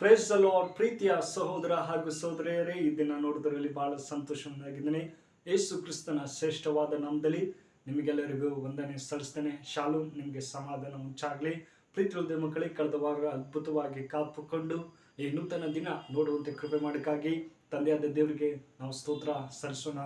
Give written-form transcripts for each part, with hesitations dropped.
Praise the lord. ಪ್ರೀತಿಯ ಸಹೋದರ ಹಾಗೂ ಸಹೋದರಿಯರೇ, ಈ ದಿನ ನೋಡಿದ್ರಲ್ಲಿ ಬಹಳ ಸಂತೋಷವಾಗಿದ್ದೇನೆ. ಯೇಸು ಕ್ರಿಸ್ತನ ಶ್ರೇಷ್ಠವಾದ ನಾಮದಲ್ಲಿ ನಿಮಗೆಲ್ಲರಿಗೂ ವಂದನೆ ಸಲ್ಲಿಸ್ತೇನೆ. ಶಾಲೂಮ್, ನಿಮಗೆ ಸಮಾಧಾನ ಉಂಟಾಗಲಿ. ಪ್ರೀತಿಯ ಮಕ್ಕಳೇ, ಕಳೆದ ವಾರ ಅದ್ಭುತವಾಗಿ ಕಾಪುಕೊಂಡು ಈ ನೂತನ ದಿನ ನೋಡುವಂತೆ ಕೃಪೆ ಮಾಡಿಕಾಗಿ ತಂದೆಯಾದ ದೇವರಿಗೆ ನಾವು ಸ್ತೋತ್ರ ಸಲ್ಲಿಸೋಣ.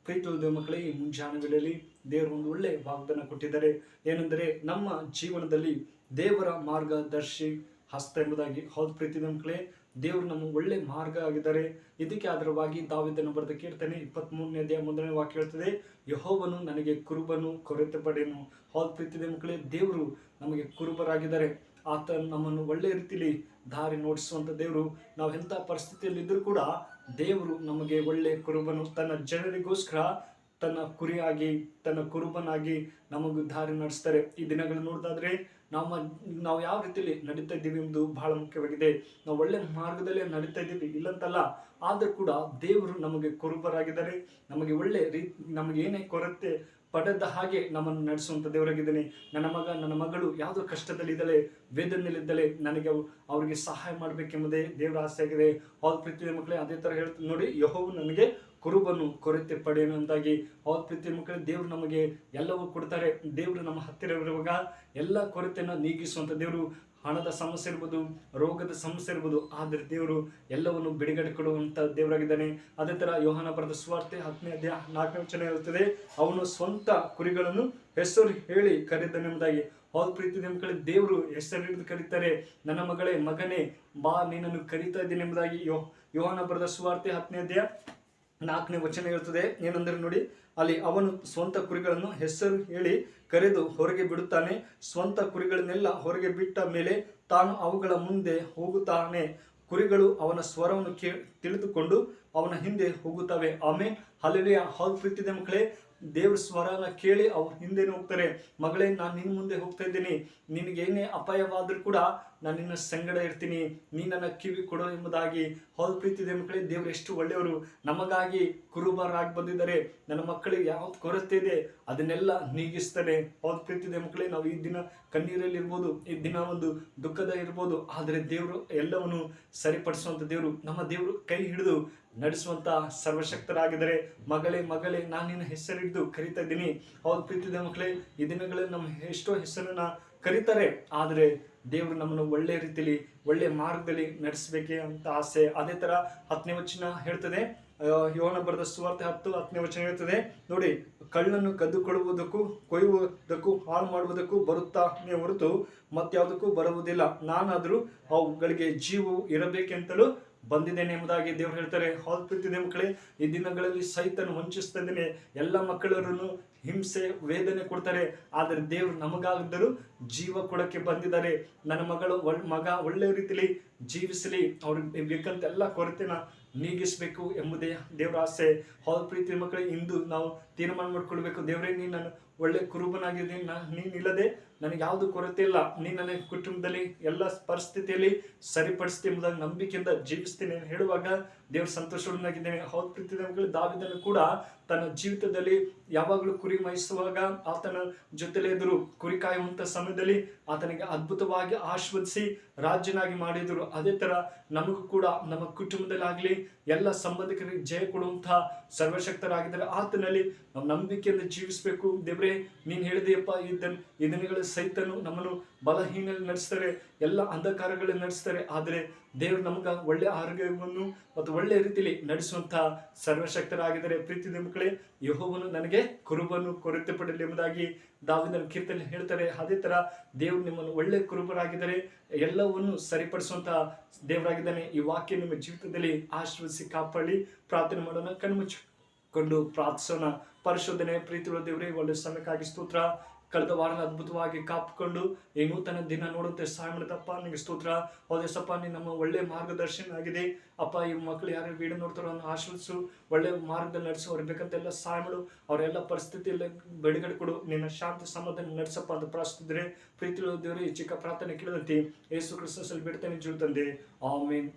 ಪ್ರೀತಿಯ ಮಕ್ಕಳೇ, ಈ ಮುಂಜಾನೆ ವೇಳೆಯಲ್ಲಿ ದೇವರು ಒಂದು ಒಳ್ಳೆ ವಾಗ್ದಾನ ಕೊಟ್ಟಿದ್ದಾರೆ. ಏನೆಂದರೆ, ನಮ್ಮ ಜೀವನದಲ್ಲಿ ದೇವರ ಮಾರ್ಗದರ್ಶಿ ಹಸ್ತ ಎಂಬುದಾಗಿ. ಹೌದು ಪ್ರೀತಿಯ ಮಕ್ಕಳೇ, ದೇವರು ನಮ್ಮ ಒಳ್ಳೆ ಮಾರ್ಗ ಆಗಿದ್ದಾರೆ. ಇದಕ್ಕೆ ಆಧಾರವಾಗಿ ದಾವೀದನು ಬರೆದ ಕೀರ್ತನೆ 23ನೇ ಅಧ್ಯಾಯ 1ನೇ ವಾಕ್ಯ ಹೇಳ್ತದೆ, ಯೆಹೋವನು ನನಗೆ ಕುರುಬನು, ಕೊರತೆ ಪಡೆಯನು. ಹೌದು ಪ್ರೀತಿಯ ಮಕ್ಕಳೇ, ದೇವರು ನಮಗೆ ಕುರುಬರಾಗಿದ್ದಾರೆ. ಆತ ನಮ್ಮನ್ನು ಒಳ್ಳೆ ರೀತಿಯಲ್ಲಿ ದಾರಿ ನೋಡಿಸುವಂಥ ದೇವರು. ನಾವು ಎಂಥ ಪರಿಸ್ಥಿತಿಯಲ್ಲಿ ಇದ್ರೂ ಕೂಡ ದೇವರು ನಮಗೆ ಒಳ್ಳೆ ಕುರುಬನು. ತನ್ನ ಜನರಿಗೋಸ್ಕರ ತನ್ನ ಕುರಿಯಾಗಿ, ತನ್ನ ಕುರುಬನಾಗಿ ನಮಗೂ ದಾರಿ ನಡೆಸ್ತಾರೆ. ಈ ದಿನಗಳನ್ನು ನೋಡೋದಾದ್ರೆ ನಾವು ಯಾವ ರೀತಿಯಲ್ಲಿ ನಡೀತಾ ಇದ್ದೀವಿ ಎಂಬುದು ಬಹಳ ಮುಖ್ಯವಾಗಿದೆ. ನಾವು ಒಳ್ಳೆ ಮಾರ್ಗದಲ್ಲೇ ನಡೀತಾ ಇದ್ದೀವಿ ಇಲ್ಲಂತಲ್ಲ, ಆದರೂ ಕೂಡ ದೇವರು ನಮಗೆ ಕುರುಬರಾಗಿದ್ದಾರೆ. ನಮಗೆ ಒಳ್ಳೆ ನಮಗೆ ಏನೇ ಕೊರತೆ ಪಡೆದ ಹಾಗೆ ನಮ್ಮನ್ನು ನಡೆಸುವಂಥ ದೇವರಾಗಿದ್ದಾನೆ. ನನ್ನ ಮಗ, ನನ್ನ ಮಗಳು ಯಾವುದೋ ಕಷ್ಟದಲ್ಲಿದ್ದಾಳೆ, ವೇದನೆಯಲ್ಲಿದ್ದಾಳೆ, ನನಗೆ ಅವರಿಗೆ ಸಹಾಯ ಮಾಡಬೇಕೆಂಬುದೇ ದೇವರ ಆಸೆ ಆಗಿದೆ. ಹೌದು ಪ್ರೀತಿಯ ಮಕ್ಕಳೇ, ಅದೇ ಥರ ಹೇಳ್ತೀನಿ ನೋಡಿ, ಯೆಹೋವನು ನನಗೆ ಕುರುಬನು, ಕೊರತೆ ಪಡೆಯನು ಅಂತಾಗಿ. ಹೌದು ಪ್ರೀತಿಯ ಮಕ್ಕಳೇ, ದೇವರು ನಮಗೆ ಎಲ್ಲವೂ ಕೊಡ್ತಾರೆ. ದೇವರು ನಮ್ಮ ಹತ್ತಿರವಿರುವಾಗ ಎಲ್ಲ ಕೊರತೆಯನ್ನು ನೀಗಿಸುವಂಥ ದೇವರು. ಹಣದ ಸಮಸ್ಯೆ ಇರ್ಬೋದು, ರೋಗದ ಸಮಸ್ಯೆ ಇರ್ಬೋದು, ಆದರೆ ದೇವರು ಎಲ್ಲವನ್ನು ಬಿಡುಗಡೆ ಕೊಡುವಂಥ ದೇವರಾಗಿದ್ದಾನೆ. ಅದೇ ಥರ ಯೋಹಾನ ಬರೆದ ಸುವಾರ್ತೆ 10ನೇ ಅಧ್ಯಾಯ 4ನೇ ವಚನ ಇರುತ್ತದೆ, ಅವನು ಸ್ವಂತ ಕುರಿಗಳನ್ನು ಹೆಸರು ಹೇಳಿ ಕರೆದನೆಂಬುದಾಗಿ. ಹೌದು ಪ್ರೀತಿಯ ಮಕ್ಕಳೇ, ದೇವರು ಹೆಸರು ಹಿಡಿದು ಕರೀತಾರೆ. ನನ್ನ ಮಗಳೇ, ಮಗನೇ, ಬಾ, ನೀನನ್ನು ಕರೀತಾ ಇದ್ದೀನಿ ಎಂಬುದಾಗಿ ಯೋಹಾನ ಬರೆದ ಸುವಾರ್ತೆ 10ನೇ ಅಧ್ಯಾಯ 4ನೇ ವಚನ ಇರುತ್ತದೆ. ಏನಂದ್ರೆ ನೋಡಿ, ಅಲ್ಲಿ ಅವನು ಸ್ವಂತ ಕುರಿಗಳನ್ನು ಹೆಸರು ಹೇಳಿ ಕರೆದು ಹೊರಗೆ ಬಿಡುತ್ತಾನೆ. ಸ್ವಂತ ಕುರಿಗಳನ್ನೆಲ್ಲ ಹೊರಗೆ ಬಿಟ್ಟ ಮೇಲೆ ತಾನು ಅವುಗಳ ಮುಂದೆ ಹೋಗುತ್ತಾನೆ. ಕುರಿಗಳು ಅವನ ಸ್ವರವನ್ನು ತಿಳಿದುಕೊಂಡು ಅವನ ಹಿಂದೆ ಹೋಗುತ್ತವೆ. ಆಮೇಲೆ ಹಲ್ಲೆಲೂಯಾ. ಹೌದು ಪ್ರೀತಿಯ ಮಕ್ಕಳೇ, ದೇವ್ರ ಸ್ವರನ ಕೇಳಿ ಅವ್ರು ಹಿಂದೆನೇ ಹೋಗ್ತಾರೆ. ಮಗಳೇ, ನಾನು ನಿನ್ನ ಮುಂದೆ ಹೋಗ್ತಾ ಇದ್ದೀನಿ, ನಿನಗೇನೇ ಅಪಾಯವಾದರೂ ಕೂಡ ನಾನು ನಿನ್ನ ಸಂಗಡ ಇರ್ತೀನಿ, ನೀ ನನ್ನ ಕಿವಿ ಕೊಡೋ ಎಂಬುದಾಗಿ. ಹೌದು ಪ್ರೀತಿಯ ಮಕ್ಕಳೇ, ದೇವರು ಎಷ್ಟು ಒಳ್ಳೆಯವರು. ನಮಗಾಗಿ ಕುರುಬರಾಗಿ ಬಂದಿದ್ದಾರೆ. ನನ್ನ ಮಕ್ಕಳಿಗೆ ಯಾವ್ದು ಕೊರತೆ ಇದೆ ಅದನ್ನೆಲ್ಲ ನೀಗಿಸ್ತಾನೆ. ಹೌದು ಪ್ರೀತಿಯ ಮಕ್ಕಳೇ, ನಾವು ಈ ದಿನ ಕಣ್ಣೀರಲ್ಲಿ ಇರ್ಬೋದು, ಈ ದಿನ ಒಂದು ದುಃಖದ ಇರ್ಬೋದು, ಆದರೆ ದೇವರು ಎಲ್ಲವನ್ನು ಸರಿಪಡಿಸುವಂಥ ದೇವರು. ನಮ್ಮ ದೇವರು ಕೈ ಹಿಡಿದು ನಡೆಸುವಂತ ಸರ್ವಶಕ್ತರಾಗಿದ್ದಾರೆ. ಮಗಳೇ, ಮಗಳೇ, ನಾನು ನಿನ್ನ ಹೆಸರು ಹಿಡಿದು ಕರಿತಾ ಇದ್ದೀನಿ. ಹೌದು ಪ್ರೀತಿಯ ಮಕ್ಕಳೇ, ಈ ದಿನಗಳಲ್ಲಿ ನಮ್ಮ ಎಷ್ಟೋ ಹೆಸರನ್ನ ಕರೀತಾರೆ, ಆದರೆ ದೇವರು ನಮ್ಮನ್ನು ಒಳ್ಳೆ ರೀತಿಯಲ್ಲಿ, ಒಳ್ಳೆ ಮಾರ್ಗದಲ್ಲಿ ನಡೆಸಬೇಕೆ ಅಂತ ಆಸೆ. ಅದೇ ತರ 10ನೇ ವಚನ ಹೇಳ್ತದೆ, ಯೋಹಾನ ಬರೆದ ಸುವಾರ್ತೆ 10ನೇ ವಚನ ಹೇಳ್ತದೆ ನೋಡಿ, ಕಳ್ಳನ್ನು ಕದ್ದುಕೊಳ್ಳುವುದಕ್ಕೂ ಕೊಯ್ಯುವುದಕ್ಕೂ ಹಾಳು ಮಾಡುವುದಕ್ಕೂ ಬರುತ್ತಾನೆ ಹೊರತು ಮತ್ಯಾವುದಕ್ಕೂ ಬರುವುದಿಲ್ಲ. ನಾನಾದರೂ ಅವುಗಳಿಗೆ ಜೀವವು ಇರಬೇಕೆಂತಲೂ ಬಂದಿದ್ದೇನೆ ಎಂಬುದಾಗಿ ದೇವರು ಹೇಳ್ತಾರೆ. ಹೌದು ಪ್ರೀತಿಯ ಮಕ್ಕಳೇ, ಈ ದಿನಗಳಲ್ಲಿ ಸೈತನು ವಂಚಿಸ್ತಾ ಇದ್ದೇನೆ. ಎಲ್ಲ ಮಕ್ಕಳನ್ನು ಹಿಂಸೆ, ವೇದನೆ ಕೊಡ್ತಾರೆ, ಆದರೆ ದೇವರು ನಮಗಾದರೂ ಜೀವ ಕೊಡಕ್ಕೆ ಬಂದಿದ್ದಾರೆ. ನನ್ನ ಮಗ ಒಳ್ಳೆ ರೀತಿಯಲ್ಲಿ ಜೀವಿಸಲಿ, ಅವ್ರಿಗೆ ಬೇಕಂತ ಎಲ್ಲ ಕೊರತೆನ ನೀಗಿಸಬೇಕು ಎಂಬುದೇ ದೇವರ ಆಸೆ. ಹೌದು ಪ್ರೀತಿಯ ಮಕ್ಕಳೇ, ಇಂದು ನಾವು ತೀರ್ಮಾನ ಮಾಡ್ಕೊಳ್ಬೇಕು, ದೇವರೇ, ನೀನು ನಾನು ಒಳ್ಳೆ ಕುರುಬನಾಗಿದ್ದೀನಿ, ನೀನಿಲ್ಲದೆ ನನಗೆ ಯಾವುದು ಕೊರತೆ ಇಲ್ಲ, ನೀನು ನನ್ನ ಕುಟುಂಬದಲ್ಲಿ ಎಲ್ಲ ಪರಿಸ್ಥಿತಿಯಲ್ಲಿ ಸರಿಪಡಿಸ್ತೀನಿ ಎಂಬುದಾಗಿ ನಂಬಿಕೆಯಿಂದ ಜೀವಿಸ್ತೀನಿ ಹೇಳುವಾಗ ದೇವ್ರ ಸಂತೋಷವಾಗಿದ್ದೇನೆ. ಹೌದು ಪ್ರೀತಿಯ ಮಕ್ಕಳು, ದಾವೀದನು ಕೂಡ ತನ್ನ ಜೀವಿತದಲ್ಲಿ ಯಾವಾಗಲೂ ಕುರಿ ಮೇಯಿಸುವಾಗ ಆತನ ಜೊತೆಲೇ ಎದುರು ಕುರಿ ಕಾಯುವಂಥ ಸಮಯದಲ್ಲಿ ಆತನಿಗೆ ಅದ್ಭುತವಾಗಿ ಆಶೀರ್ವದಿಸಿ ರಾಜ್ಯನಾಗಿ ಮಾಡಿದರು. ಅದೇ ತರ ನಮಗೂ ಕೂಡ ನಮ್ಮ ಕುಟುಂಬದಲ್ಲಾಗಲಿ ಎಲ್ಲ ಸಂಬಂಧಿಕರಿಗೆ ಜಯ ಕೊಡುವಂತಹ ಸರ್ವಶಕ್ತರಾಗಿದ್ದಾರೆ. ಆತನಲ್ಲಿ ನಾವು ನಂಬಿಕೆಯಿಂದ ಜೀವಿಸಬೇಕು. ದೇವರೇ, ನೀನು ಹೇಳಿದೆಯಪ್ಪ, ಈ ದಿನಗಳ ಸೈತನು ನಮ್ಮನ್ನು ಬಲಹೀನಲ್ಲಿ ನಡೆಸ್ತಾರೆ, ಎಲ್ಲ ಅಂಧಕಾರಗಳಲ್ಲಿ ನಡೆಸ್ತಾರೆ, ಆದರೆ ದೇವರು ನಮಗ ಒಳ್ಳೆ ಆರೋಗ್ಯವನ್ನು ಮತ್ತು ಒಳ್ಳೆ ರೀತಿಯಲ್ಲಿ ನಡೆಸುವಂತಹ ಸರ್ವಶಕ್ತರಾಗಿದ್ದಾರೆ. ಪ್ರೀತಿಯ ಮಕ್ಕಳೇ, ಯೆಹೋವನು ನನಗೆ ಕುರುಬನು, ಕೊರತೆ ಪಡಲಿ ಎಂಬುದಾಗಿ ದಾವೀದನ ಕೀರ್ತನೆ ಹೇಳ್ತಾರೆ. ಅದೇ ತರ ದೇವರು ನಿಮ್ಮನ್ನು ಒಳ್ಳೆ ಕುರುಬರಾಗಿದ್ದಾರೆ, ಎಲ್ಲವನ್ನು ಸರಿಪಡಿಸುವಂತಹ ದೇವರಾಗಿದ್ದಾನೆ. ಈ ವಾಕ್ಯ ನಿಮ್ಮ ಜೀವಿತದಲ್ಲಿ ಆಶೀರ್ವದಿಸಿ ಕಾಪಾಡಿ. ಪ್ರಾರ್ಥನೆ ಮಾಡೋಣ, ಕಣ್ಮುಚ್ಚಿಕೊಂಡು ಪ್ರಾರ್ಥಿಸೋಣ. ಪರಿಶೋಧನೆ ಪ್ರೀತಿಯುಳ್ಳ ದೇವರೇ, ಒಳ್ಳೆ ಸಮಯಕ್ಕಾಗಿ ಸ್ತೋತ್ರ. ಕಳೆದ ವಾರದ ಅದ್ಭುತವಾಗಿ ಕಾಪಿಕೊಂಡು ಈ ನೂತನ ದಿನ ನೋಡುವಂತೆ ಸಹಾಯ ಮಾಡಿದಪ್ಪ, ನಿಮಗೆ ಸ್ತೋತ್ರ. ಹೌದೇಸಪ್ಪ, ನೀನು ನಮ್ಮ ಒಳ್ಳೆ ಮಾರ್ಗದರ್ಶನ ಆಗಿದೆ ಅಪ್ಪ. ಈ ಮಕ್ಕಳು ಯಾರು ವಿಡಿಯೋ ನೋಡ್ತಾರೋ ಅವ್ರನ್ನ ಆಶೀರ್ವಿಸು, ಒಳ್ಳೆ ಮಾರ್ಗದಲ್ಲಿ ನಡೆಸು, ಅವ್ರಿಗೆ ಬೇಕಂತೆಲ್ಲ ಸಹಾಯ ಮಾಡು, ಅವರೆಲ್ಲ ಪರಿಸ್ಥಿತಿಯಲ್ಲಿ ಬಿಡುಗಡೆ ಕೊಡು, ನಿನ್ನ ಶಾಂತಿ ಸಮಾಧಾನ ನಡೆಸಪ್ಪ ಅಂತ ಪ್ರಾರ್ಥಿಸಿದ್ರೆ ಪ್ರೀತಿಯುಳ್ಳ ದೇವರೇ, ಈ ಚಿಕ್ಕ ಪ್ರಾರ್ಥನೆ ಕೇಳಿದಂತೆ ಯೇಸು ಕ್ರಿಸ್ತನಲ್ಲಿ ಬಿಡ್ತೇನೆ ಜೀವ ತಂದೆ. ಆಮೆನ್.